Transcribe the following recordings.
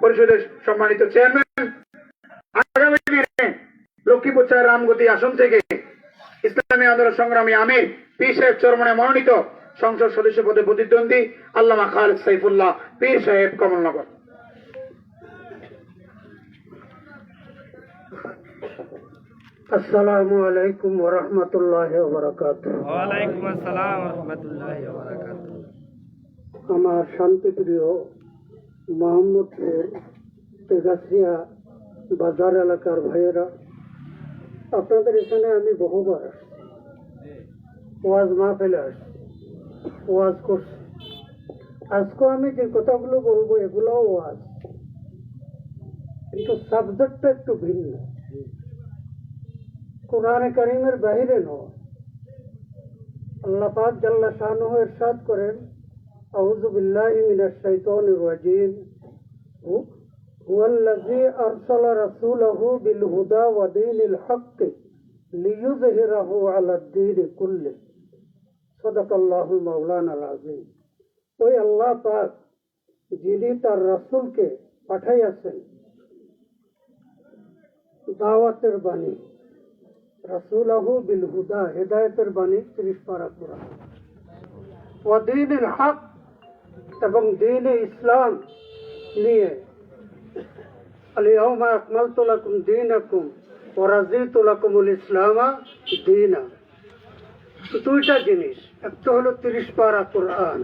পরিষদের সম্মানিত চেয়ারম্যান, আগামী দিনে লক্ষ্মীপুর 4 রামগতি আসন থেকে ইসলামী আন্দোলন সংগ্রামী আমির পীর সাহেব চরমনে মনোনীত সংসদ সদস্য পদে প্রতিদ্বন্দ্বী আল্লামা খালেদ সাইফুল্লাহ পীর সাহেব, কমলনগর। আসসালামু আলাইকুম ওয়া রাহমাতুল্লাহি ওয়া বারাকাতুহু। ওয়া আলাইকুম আসসালাম ওয়া রাহমাতুল্লাহি ওয়া বারাকাতুহু। আমার শান্তিপ্রিয় মোহাম্মদপুর তেগাছিয়া বাজার এলাকার ভাইয়েরা, আপনাদের এখানে আমি বহুবার ওয়াজ মাহফিলে আসছি, ওয়াজ করছি। আজকে আমি যে কথাগুলো বলবো এগুলোও ওয়াজ, কিন্তু সাবজেক্টটা একটু ভিন্ন, কোরআনে কারিমের বাহিরে নয়। আল্লাহ পাক জাল্লা শানুহু ইরশাদ করেন, আউযু বিল্লাহি মিনাশ শাইতানির রাজিম, হুয়াল্লাযী আরসালা রাসূলাহু বিল হুদা ওয়া দীনিল হক লিইয়ুযহিরাহু আলাদ দীনি কুল্লি। সাদাকাল্লাহুল মাওলানাল আযীম। ওই আল্লাহ পাক যিনি তার রাসূলকে পাঠাইয়াছেন দাওয়াতের বাণী, রাসূলাহু বিল হুদা, হেদায়েতের বাণী 30 পারা কোরআন, ওয়া দীনিল হক, এবং দ্বীনে ইসলাম নিয়ে, আল-ইয়াওমা আকমালতু লাকুম দীনাকুম ওয়া রাযীতু লাকুমুল ইসলামা দীনা। দুইটা জিনিস, একটা হলো 30 পারা কোরআন।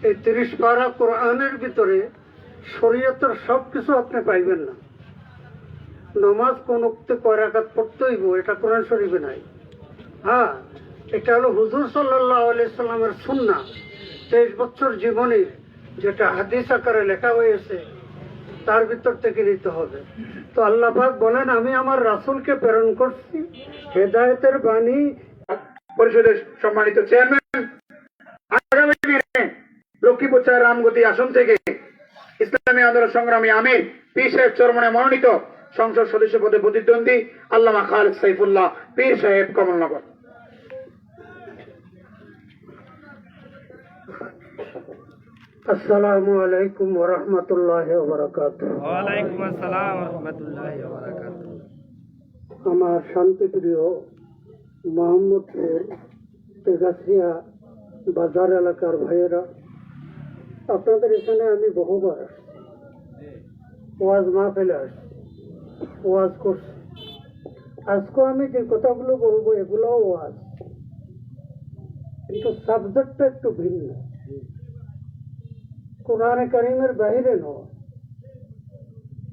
এই 30 পারা কোরআনের ভিতরে শরীয়তের সবকিছু আপনি পাইবেন না। নামাজ কোন উক্তে কয় রাকাত পড়তেইব, এটা কোরআন শরীফে নাই। হ্যাঁ, এটা হলো হুজুর সাল্লাল্লাহু আলাইহি সাল্লামের সুন্নাহ, 23 বছর জীবনের যেটা হাদিস আকারে লেখা হয়েছে তার ভিতর থেকে নিতে হবে। তো আল্লাহ পাক বলেন, আমি আমার রাসূলকে প্রেরণ করছি হেদায়েতের বাণী। পরিষদের সম্মানিত চেয়ারম্যান, আগামী দিনে লক্ষ্মীপুর 4 রামগতি আসন থেকে ইসলামী আন্দোলন সংগ্রামী আমির পীর সাহেব চরমনে মনোনীত সংসদ সদস্য পদে প্রতিদ্বন্দ্বী আল্লামা খালেদ সাইফুল্লাহ পীর সাহেব, কমলনগর। আসসালামু আলাইকুম ওয়া রাহমাতুল্লাহি ওয়া বারাকাতুহু। ওয়া আলাইকুম আসসালাম ওয়া রাহমাতুল্লাহি ওয়া বারাকাতুহু। আমার শান্তিপ্রিয় মোহাম্মদপুর তেগাছিয়া বাজার এলাকার ভাইয়েরা, আপনাদের এখানে আমি বহুবার আসছি, ওয়াজ মাহফিলে আসছি, ওয়াজ করছি। আজকে আমি যে কথাগুলো বলবো এগুলোও ওয়াজ, কিন্তু সাবজেক্টটা একটু ভিন্ন, কোরআনে কারিমের বাহিরে নয়।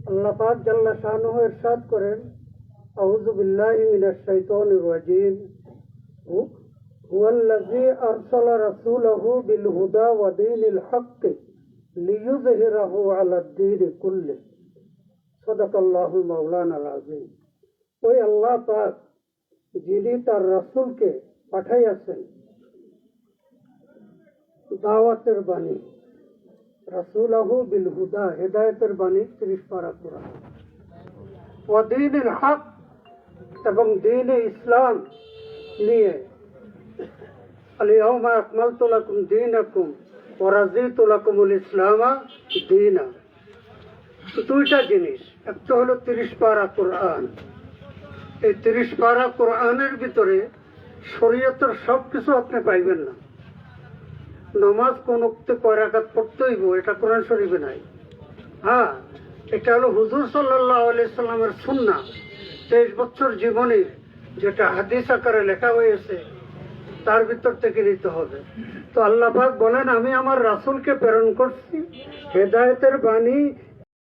আল্লাহ পাক জাল্লা শানুহু ইরশাদ করেন, আউযু বিল্লাহি মিনাশ শাইতানির রাজিম, হুয়াল্লাযী আরসালা রাসূলাহু বিল হুদা ওয়া দীনিল হক লিইয়ুযহিরাহু আলাদ দীনি কুল্লি। সাদাকাল্লাহুল মাওলানাল আযীম। ওই আল্লাহ পাক যিনি তার রাসূলকে পাঠাইয়াছেন দাওয়াতের বাণী, রাসূলাহু বিল হুদা, হেদায়েতের বাণী 30 পারা কোরআন, ওয়া দীনিল হক, এবং দ্বীনে ইসলাম নিয়ে, আল-ইয়াওমা আকমালতু লাকুম দীনাকুম ওয়া রাযীতু লাকুমুল ইসলামা দীনা। দুইটা জিনিস, একটা হলো 30 পারা কোরআন। এই 30 পারা কোরআনের ভিতরে শরীয়তের সবকিছু আপনি পাইবেন না। নামাজ কোন উক্তে কয় রাকাত পড়তেইব, এটা কোরআন শরীফে নাই। হ্যাঁ, এটা হলো হুজুর সাল্লাল্লাহু আলাইহি সাল্লামের সুন্নাহ, 23 বছর জীবনের যেটা হাদিস আকারে লেখা হয়েছে তার ভিতর থেকে নিতে হবে। তো আল্লাহ পাক বলেন, আমি আমার রাসূলকে প্রেরণ করছি হেদায়েতের বাণী